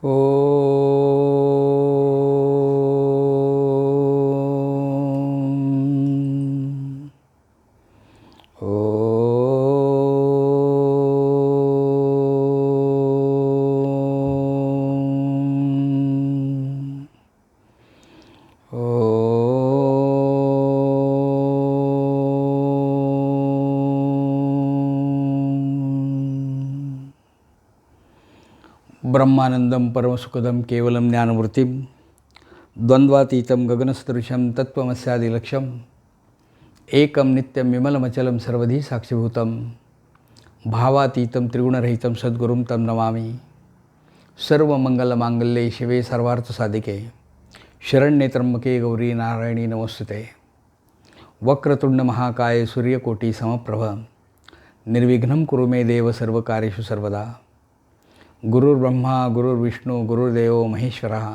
ओ ब्रह्मानंदं परमसुखदं केवलं ज्ञानमूर्तिं द्वंद्वातीतं गगनसदृशं तत्त्वमस्यादिलक्ष्यम् एकं नित्यं विमलमचलं सर्वधी साक्षीभूतं भावातीतं त्रिगुणरहितं सद्गुरुं तं नमामि। सर्वमंगलमांगल्ये शिवे सर्वार्थसाधिके शरण्ये त्र्यंबके गौरी नारायणी नमोस्तुते। वक्रतुंड महाकाय सूर्यकोटि समप्रभ निर्विघ्नं कुरु मे देव सर्वकार्येषु सर्वदा। गुरुर्ब्रह्मा गुरुर्विष्णू गुरुर्देव महेश्वरः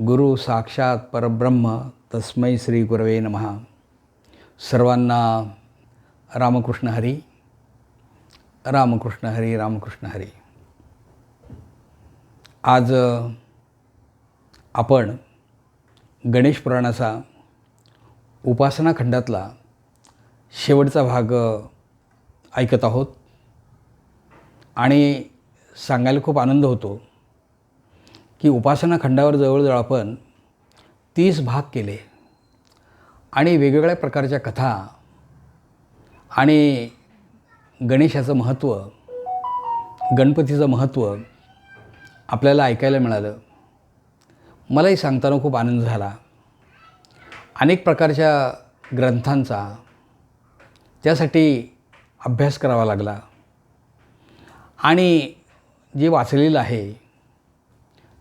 गुरु साक्षात परब्रह्म तस्मै श्री गुरवे नमः। सर्वांना रामकृष्ण हरी, रामकृष्ण हरी, रामकृष्ण हरी। आज आपण गणेश पुराणाचा उपासना खंडातला शेवटचा भाग ऐकत आहोत आणि सांगायला खूप आनंद होतो की उपासना खंडावर जवळजवळ आपण 30 भाग केले आणि वेगवेगळ्या प्रकारच्या कथा आणि गणेशाचं महत्त्व, गणपतीचं महत्त्व आपल्याला ऐकायला मिळालं। मलाही सांगताना खूप आनंद झाला। अनेक प्रकारच्या ग्रंथांचा त्यासाठी अभ्यास करावा लागला आणि जे वाचलेलं आहे,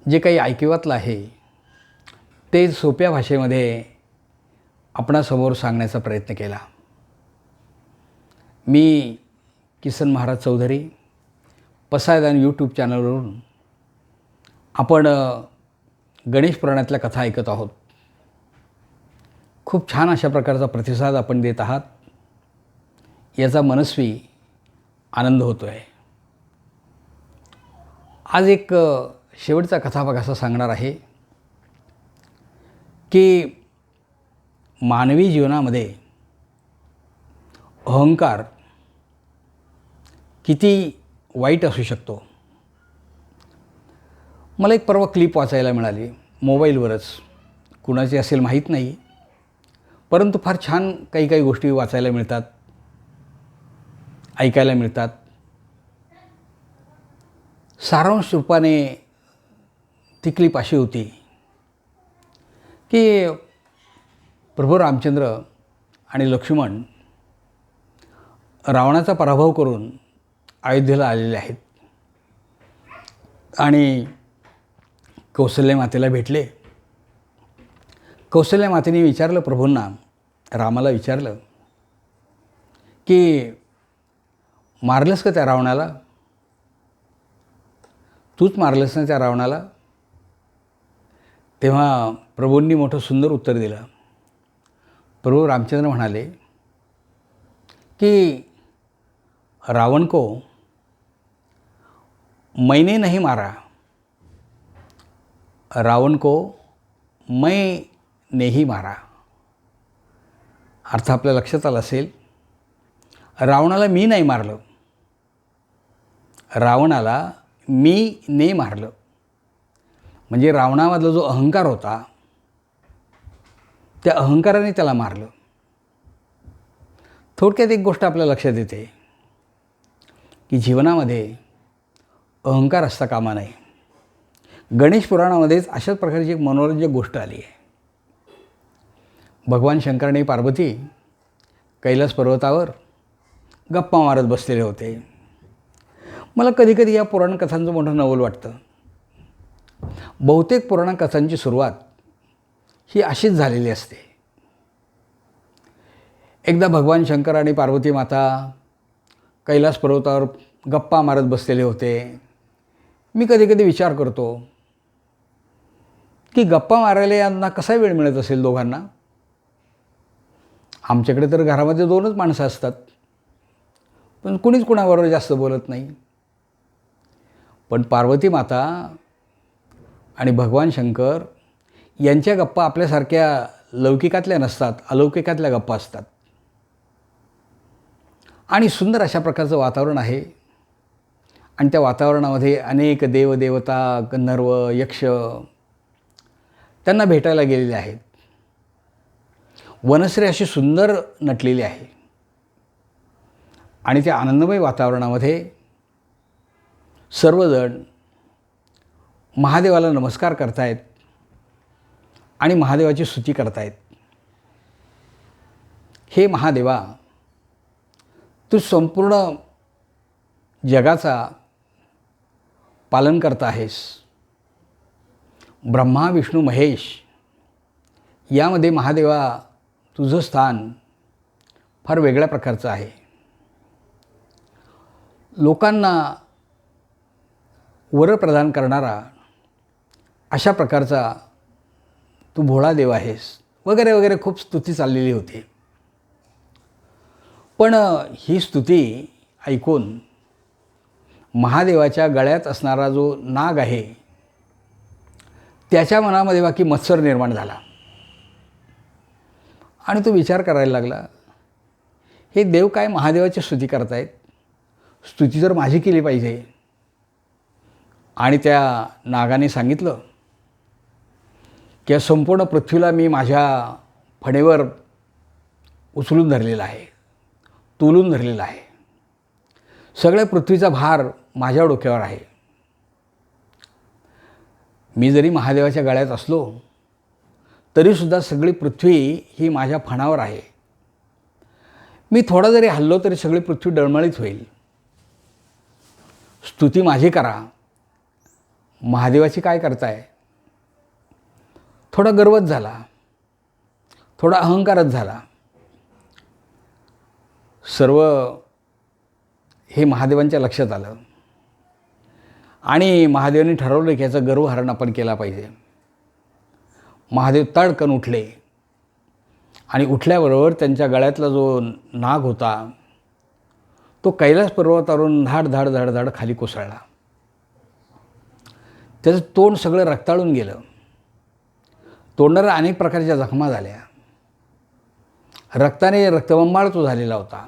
जे काही ऐकिवातलं आहे ते सोप्या भाषेमध्ये आपणासमोर सांगण्याचा प्रयत्न केला। मी किसन महाराज चौधरी पसायदान यूट्यूब चॅनलवरून आपण गणेश पुराणातल्या कथा ऐकत आहोत। खूप छान अशा प्रकारचा प्रतिसाद आपण देत आहात, याचा मनस्वी आनंद होतो आहे। आज एक शेवटचा कथाभाग असा सांगणार आहे की मानवी जीवनामध्ये अहंकार किती वाईट असू शकतो। मला एक परवा क्लिप वाचायला मिळाली मोबाईलवरच, कुणाची असेल माहीत नाही, परंतु फार छान काही गोष्टी वाचायला मिळतात, ऐकायला मिळतात। सारांश रूपाने ती क्लिप अशी होती की प्रभू रामचंद्र आणि लक्ष्मण रावणाचा पराभव करून अयोध्येला आलेले आहेत आणि कौसल्या मातेला भेटले। कौसल्या मातेने विचारलं प्रभूंना, रामाला विचारलं की मारलंस का त्या रावणाला? तूच मारलंस ना त्या रावणाला? तेव्हा प्रभूंनी मोठं सुंदर उत्तर दिलं। प्रभू रामचंद्र म्हणाले की रावण को मैंने नहीं मारा, रावण को मैंने ही मारा। अर्थ आपल्या लक्षात आला असेल, रावणाला मी नाही मारलं, रावणाला मी ने मारलं। म्हणजे रावणामधला जो अहंकार होता त्या अहंकाराने त्याला मारलं। थोडक्यात एक गोष्ट आपल्या लक्षात येते की जीवनामध्ये अहंकार असता कामा नये। गणेश पुराणामध्येच अशाच प्रकारची एक मनोरंजक गोष्ट आली आहे। भगवान शंकर आणि पार्वती कैलास पर्वतावर गप्पा मारत बसलेले होते। मला कधीकधी या पुराण कथांचं मोठं नवल वाटतं। बहुतेक पुराण कथांची सुरुवात ही अशीच झालेली असते। एकदा भगवान शंकर आणि पार्वती माता कैलास पर्वतावर गप्पा मारत बसलेले होते। मी कधीकधी विचार करतो की गप्पा मारायला यांना कसा वेळ मिळत असेल दोघांना। आमच्याकडे तर घरामध्ये 2च माणसं असतात, पण कुणीच कुणाबरोबर जास्त बोलत नाही। पण पार्वती माता आणि भगवान शंकर यांच्या गप्पा आपल्यासारख्या लौकिकातल्या नसतात, अलौकिकातल्या गप्पा असतात. आणि सुंदर अशा प्रकारचं वातावरण आहे. आणि त्या वातावरणामध्ये अनेक देवदेवता, गंधर्व, यक्ष त्यांना भेटायला गेलेले आहेत. वनश्री अशी सुंदर नटलेली आहे. आणि त्या आनंदमय वातावरणामध्ये सर्वजण महादेवाला नमस्कार करतायत आणि महादेवाची स्तुती करतायत. हे महादेवा, तू संपूर्ण जगाचा पालन करता आहेस. ब्रह्मा, विष्णू, महेश यामध्ये महादेवा तुझं स्थान फार वेगळ्या प्रकारचं आहे. लोकांना वर प्रदान करणारा अशा प्रकारचा तू भोळा देव आहेस, वगैरे वगैरे खूप स्तुती चाललेली होती. पण ही स्तुती ऐकून महादेवाच्या गळ्यात असणारा जो नाग आहे त्याच्या मनामध्ये बाकी मत्सर निर्माण झाला. आणि तो विचार करायला लागला, हे देव काय महादेवाची स्तुती करतायत, स्तुती तर माझी केली पाहिजे. आणि त्या नागाने सांगितलं की संपूर्ण पृथ्वीला मी माझ्या फणेवर उचलून धरलेला आहे, तोलून धरलेला आहे. सगळ्या पृथ्वीचा भार माझ्या डोक्यावर आहे. मी जरी महादेवाच्या गळ्यात असलो तरीसुद्धा सगळी पृथ्वी ही माझ्या फणावर आहे. मी थोडा जरी हल्लो तरी सगळी पृथ्वी डळमळीत होईल. स्तुती माझी करा, महादेवाची काय करताय. थोडा गर्वच झाला, थोडा अहंकारच झाला. सर्व हे महादेवांच्या लक्षात आलं आणि महादेवांनी ठरवलं की याचा गर्वहरण आपण केला पाहिजे. महादेव तडकन उठले आणि उठल्याबरोबर त्यांच्या गळ्यातला जो नाग होता तो कैलास पर्वतावरून धाड धाड धाड धाड खाली कोसळला. त्याचं तोंड सगळं रक्ताळून गेलं. तोंडाला अनेक प्रकारच्या जखमा झाल्या. रक्ताने रक्तबंबाळ तो झालेला होता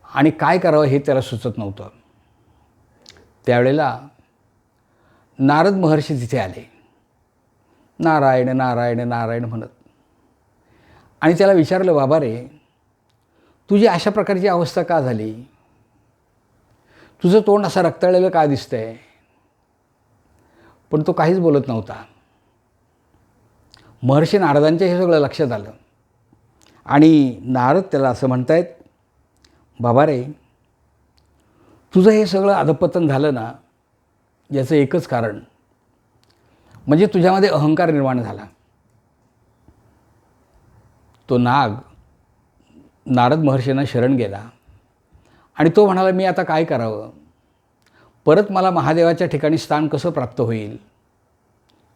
आणि काय करावं हे त्याला सुचत नव्हतं. त्यावेळेला नारद महर्षी तिथे आले, नारायण नारायण नारायण म्हणत. आणि त्याला विचारलं, बाबा रे, तुझी अशा प्रकारची अवस्था का झाली, तुझं तोंड असं रक्ताळलेलं का दिसतंय. पण तो काहीच बोलत नव्हता. महर्षी नारदांच्या हे सगळं लक्षात आलं आणि नारद त्याला असं म्हणतायत, बाबा रे, तुझं हे सगळं अधपतन झालं ना, याचं एकच कारण म्हणजे तुझ्यामध्ये अहंकार निर्माण झाला. तो नाग नारद महर्षींना शरण गेला आणि तो म्हणाला, मी आता काय करावं, परत मला महादेवाच्या ठिकाणी स्थान कसं प्राप्त होईल,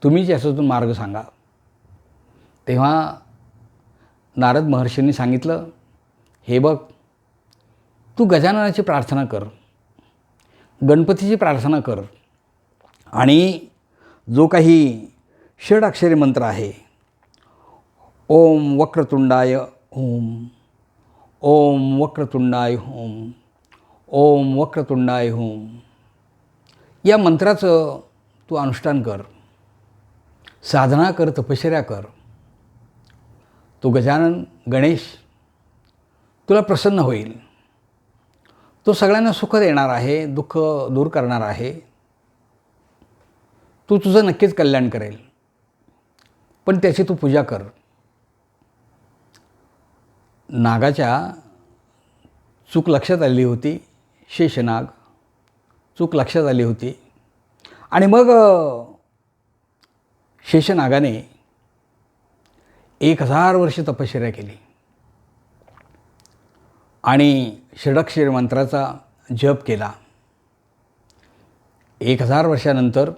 तुम्हीच याच्यातून मार्ग सांगा. तेव्हा नारद महर्षींनी सांगितलं, हे बघ, तू गजाननाची प्रार्थना कर, गणपतीची प्रार्थना कर आणि जो काही षडाक्षरी मंत्र आहे, ओम वक्रतुंडाय ओम, ओम वक्रतुंडाय ओम, ओम वक्रतुंडाय ओम, या मंत्राचं तू अनुष्ठान कर, साधना कर, तपश्चर्या कर. तो गजानन गणेश तुला प्रसन्न होईल. तो सगळ्यांना सुख देणार आहे, दुःख दूर करणार आहे. तू तुझं नक्कीच कल्याण करेल, पण त्याची तू पूजा कर. नागाच्या चूक लक्षात आली होती, शेषनाग चूक लक्षात आली होती. आणि मग शेषनागाने 1000 वर्ष तपश्चर्या केली आणि षडाक्षरी मंत्राचा जप केला. 1000 वर्षानंतर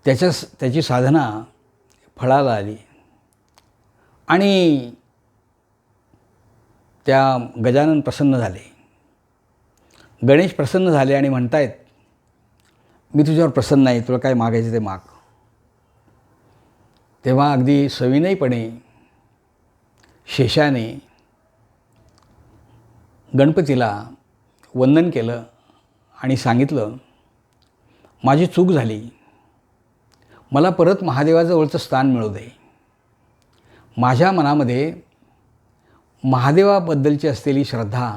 त्याची साधना फळाला आली आणि त्या गजानन प्रसन्न झाले, गणेश प्रसन्न झाले आणि म्हणतायत, मी तुझ्यावर प्रसन्न आहे, तुला काय मागायचं ते माग. तेव्हा अगदी सविनयपणे शेषाने गणपतीला वंदन केलं आणि सांगितलं, माझी चूक झाली, मला परत महादेवाजवळचं स्थान मिळू दे. माझ्या मनामध्ये महादेवाबद्दलची असलेली श्रद्धा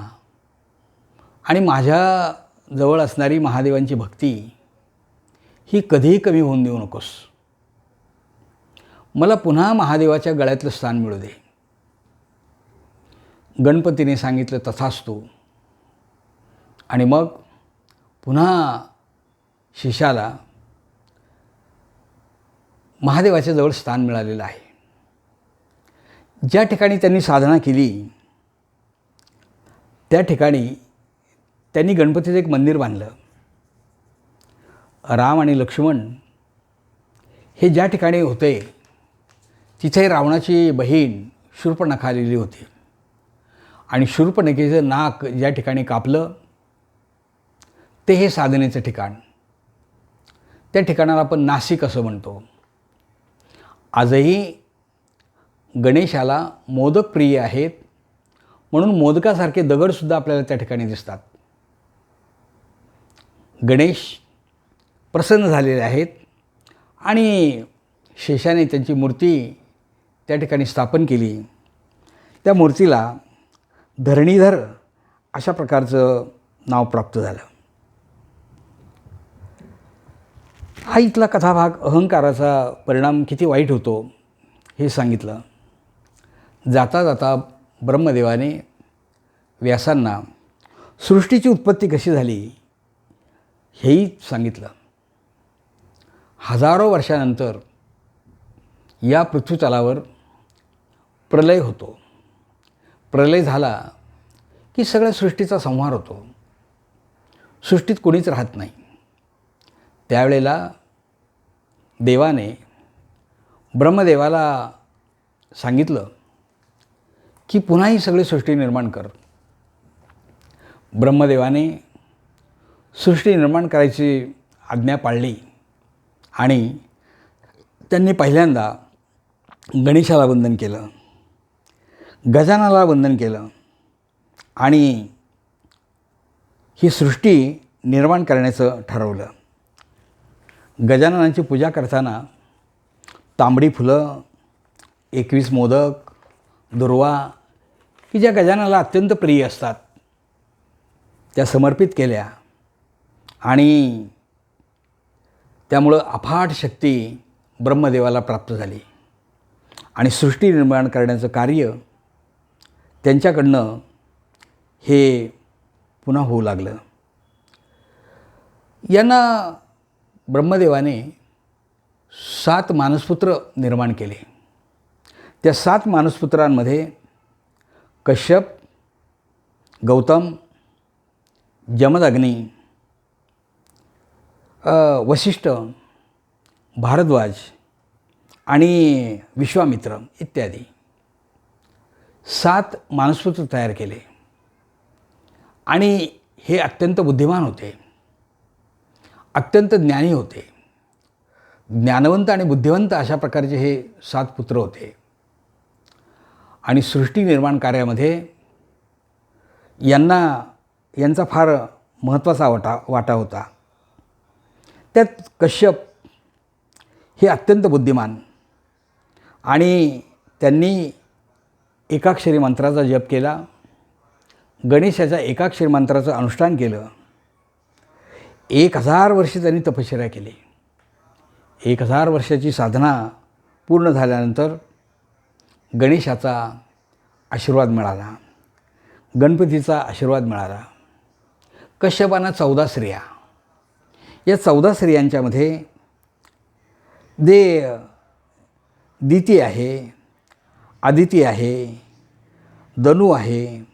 आणि माझ्याजवळ असणारी महादेवांची भक्ती ही कधीही कमी होऊन देऊ नकोस. मला पुन्हा महादेवाच्या गळ्यातलं स्थान मिळू दे. गणपतीने सांगितलं, तथास्तु. आणि मग पुन्हा शिष्याला महादेवाच्या जवळ स्थान मिळालेलं आहे. ज्या ठिकाणी त्यांनी साधना केली त्या ठिकाणी त्यांनी गणपतीचं एक मंदिर बांधलं. राम आणि लक्ष्मण हे ज्या ठिकाणी होते तिथे रावणाची बहीण शूर्पणखा आलेली होती आणि शूर्पणखेचं नाक ज्या ठिकाणी कापलं ते हे साधनेचं ठिकाण. त्या ठिकाणाला आपण नाशिक असं म्हणतो. आजही गणेशाला मोदक प्रिय आहेत म्हणून मोदकासारखे दगडसुद्धा आपल्याला त्या ठिकाणी दिसतात. गणेश प्रसन्न झालेले आहेत आणि शेषाने त्यांची मूर्ती त्या ठिकाणी स्थापन केली. त्या मूर्तीला धरणीधर अशा प्रकारचं नाव प्राप्त झालं. हा इथला कथाभाग अहंकाराचा परिणाम किती वाईट होतो हे सांगितलं. जाता जाता ब्रह्मदेवाने व्यासांना सृष्टीची उत्पत्ती कशी झाली हेही सांगितलं. हजारो वर्षानंतर या पृथ्वीतलावर प्रलय होतो. प्रलय झाला की सगळ्या सृष्टीचा संहार होतो. सृष्टीत कोणीच राहत नाही. त्यावेळेला देवाने ब्रह्मदेवाला सांगितलं की पुन्हा ही सगळी सृष्टी निर्माण कर. ब्रह्मदेवाने सृष्टी निर्माण करायची आज्ञा पाळली आणि त्यांनी पहिल्यांदा गणेशाला वंदन केलं, गजाननाला वंदन केलं आणि ही सृष्टी निर्माण करण्याचं ठरवलं. गजाननाची पूजा करताना तांबडी फुलं, 21 मोदक, दुर्वा की ज्या गजाननाला अत्यंत प्रिय असतात त्या समर्पित केल्या आणि त्यामुळं अफाट शक्ती ब्रह्मदेवाला प्राप्त झाली आणि सृष्टी निर्माण करण्याचं कार्य त्यांच्याकडनं हे पुन्हा होऊ लागलं. यांना ब्रह्मदेवाने 7 मानसपुत्र निर्माण केले. त्या 7 मानसपुत्रांमध्ये कश्यप, गौतम, जमदग्नी, वसिष्ठ, भारद्वाज आणि विश्वामित्र इत्यादी 7 मानसपुत्र तयार केले. आणि हे अत्यंत बुद्धिमान होते, अत्यंत ज्ञानी होते. ज्ञानवंत आणि बुद्धिवंत अशा प्रकारचे हे 7 पुत्र होते. आणि सृष्टी निर्माण कार्यामध्ये यांचा फार महत्त्वाचा वाटा होता. त्यात कश्यप हे अत्यंत बुद्धिमान आणि त्यांनी एकाक्षरी मंत्राचा जप केला, गणेशाच्या एकाक्षरी मंत्राचं अनुष्ठान केलं. 1000 वर्षे त्यांनी तपश्चर्या केली. 1000 वर्षाची साधना पूर्ण झाल्यानंतर गणेशाचा आशीर्वाद मिळाला, गणपतीचा आशीर्वाद मिळाला. कश्यपांना 14 स्त्रिया. या 14 स्त्रियांच्यामध्ये दिती आहे, आदिती आहे, दनू आहे,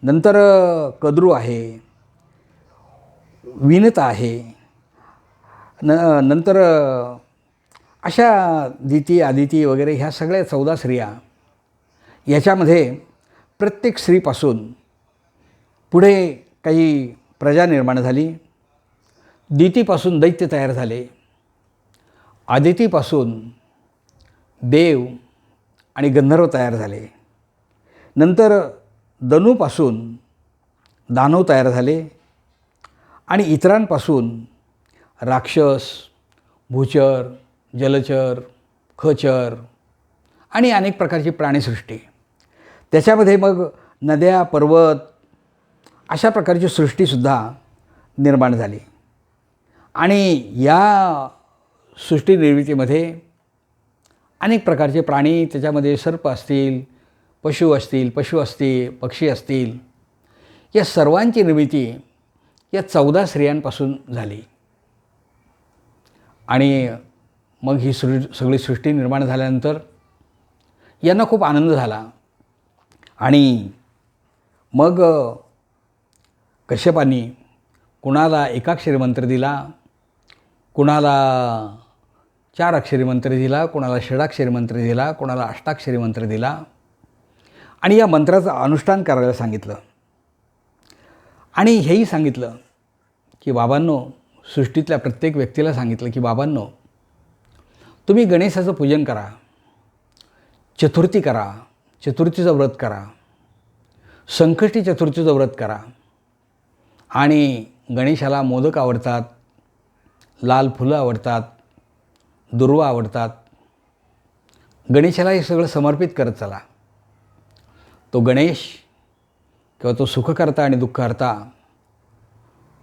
नंतर कद्रू आहे, विनता आहे, नंतर अशा दिती, आदिती वगैरे ह्या सगळ्या 14 स्त्रिया. याच्यामध्ये प्रत्येक स्त्रीपासून पुढे काही प्रजा निर्माण झाली. दितीपासून दैत्य तयार झाले, आदितीपासून देव आणि गंधर्व तयार झाले, नंतर दनूपासून दानव तयार झाले आणि इतरांपासून राक्षस, भूचर, जलचर, खचर आणि अनेक प्रकारची प्राणीसृष्टी, त्याच्यामध्ये मग नद्या, पर्वत अशा प्रकारची सृष्टीसुद्धा निर्माण झाली. आणि या सृष्टी निर्मितीमध्ये अनेक प्रकारचे प्राणी, त्याच्यामध्ये सर्प असतील, पशु असतील, पक्षी असतील, या सर्वांची निर्मिती या 14 स्त्रियांपासून झाली. आणि मग ही सगळी सृष्टी निर्माण झाल्यानंतर यांना खूप आनंद झाला. आणि मग कश्यपांनी कुणाला एकाक्षरी मंत्र दिला, कुणाला 4 अक्षरी मंत्र दिला, कुणाला षडाक्षरी मंत्र दिला, कुणाला अष्टाक्षरी मंत्र दिला आणि या मंत्राचं अनुष्ठान करायला सांगितलं. आणि हेही सांगितलं की बाबांनो, सृष्टीतल्या प्रत्येक व्यक्तीला सांगितलं की बाबांनो, तुम्ही गणेशाचं पूजन करा, चतुर्थी करा, चतुर्थीचं व्रत करा, संकष्टी चतुर्थीचं व्रत करा. आणि गणेशाला मोदक आवडतात, लाल फुलं आवडतात, दुर्वा आवडतात. गणेशाला हे सगळं समर्पित करत चला. तो गणेश किंवा तो सुखकर्ता आणि दुःखहर्ता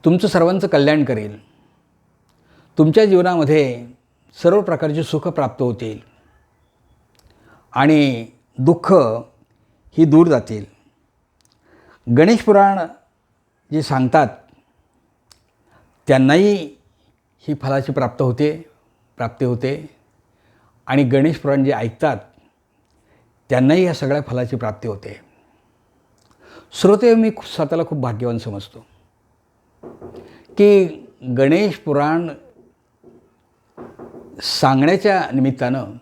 तुमचं सर्वांचं कल्याण करेल. तुमच्या जीवनामध्ये सर्व प्रकारचे सुख प्राप्त होतील आणि दुःख ही दूर जातील. गणेश पुराण जे सांगतात त्यांनाही ही फलाची प्राप्ती होते आणि गणेश पुराण जे ऐकतात त्यांनाही या सगळ्या फलाची प्राप्ती होते. श्रोते, मी स्वतःला खूप भाग्यवान समजतो की गणेश पुराण सांगण्याच्या निमित्तानं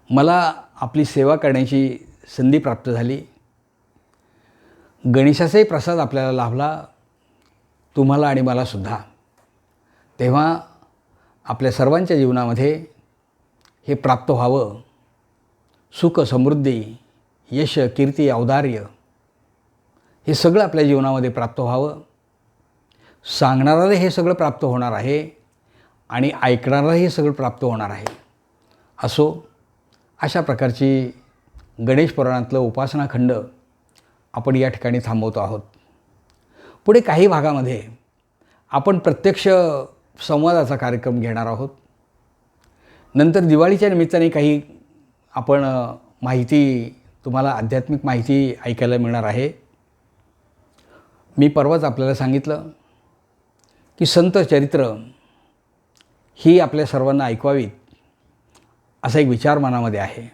मला आपली सेवा करण्याची संधी प्राप्त झाली. गणेशाचाही प्रसाद आपल्याला लाभला, तुम्हाला आणि मलासुद्धा. तेव्हा आपल्या सर्वांच्या जीवनामध्ये हे प्राप्त व्हावं. सुख, समृद्धी, यश, कीर्ती, औदार्य हे सगळं आपल्या जीवनामध्ये प्राप्त व्हावं. सांगणाऱ्याला हे सगळं प्राप्त होणार आहे आणि ऐकणाऱ्याला हे सगळं प्राप्त होणार आहे. असो, अशा प्रकारची गणेश पुराणातलं उपासनाखंड आपण या ठिकाणी थांबवतो आहोत. पुढे काही भागामध्ये आपण प्रत्यक्ष संवादाचा कार्यक्रम घेणार आहोत. नंतर दिवाळीच्या निमित्ताने काही आपण तुम्हाला आध्यात्मिक माहिती ऐकायला मिळणार आहे. मी परवाच आपल्याला सांगितलं की संत चरित्र ही आपल्या सर्वांना ऐकवावीत असा एक विचार मनामध्ये आहे.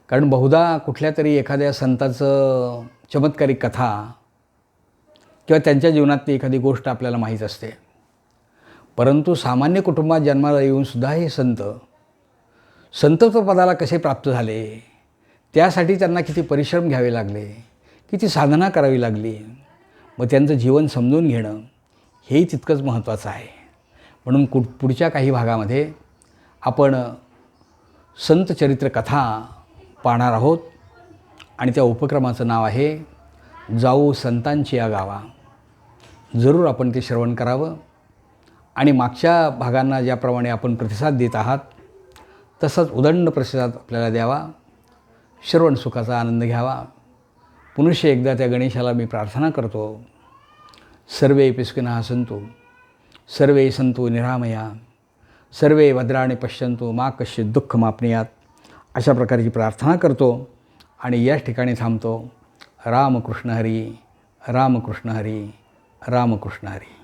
कारण बहुधा कुठल्या तरी एखाद्या संताचं चमत्कारिक कथा किंवा त्यांच्या जीवनातली एखादी गोष्ट आपल्याला माहीत असते, परंतु सामान्य कुटुंबात जन्माला येऊनसुद्धा हे संतत्व पदाला कसे प्राप्त झाले, त्यासाठी त्यांना किती परिश्रम घ्यावे लागले, किती साधना करावी लागली, मग त्यांचं जीवन समजून घेणं हेही तितकंच महत्त्वाचं आहे. म्हणून पुढच्या काही भागामध्ये आपण संत चरित्र कथा पाहणार आहोत आणि त्या उपक्रमाचं नाव आहे जाऊ संतांची या गावा. जरूर आपण ते श्रवण करावं आणि मागच्या भागांना ज्याप्रमाणे आपण प्रतिसाद देत आहात तसाच उदंड प्रतिसाद आपल्याला द्यावा. श्रवण सुखाचा आनंद घ्यावा. पुनश्च एकदा त्या गणेशाला मी प्रार्थना करतो, सर्वे पिस्किनः सन्तु, सर्वे सन्तु निरामया, सर्वे भद्राणि पश्यन्तु मा कश्चित् दुःखमाप्नुयात्. अशा प्रकारची प्रार्थना करतो आणि याच ठिकाणी थांबतो. रामकृष्ण हरी, रामकृष्ण हरी, रामकृष्ण हरी.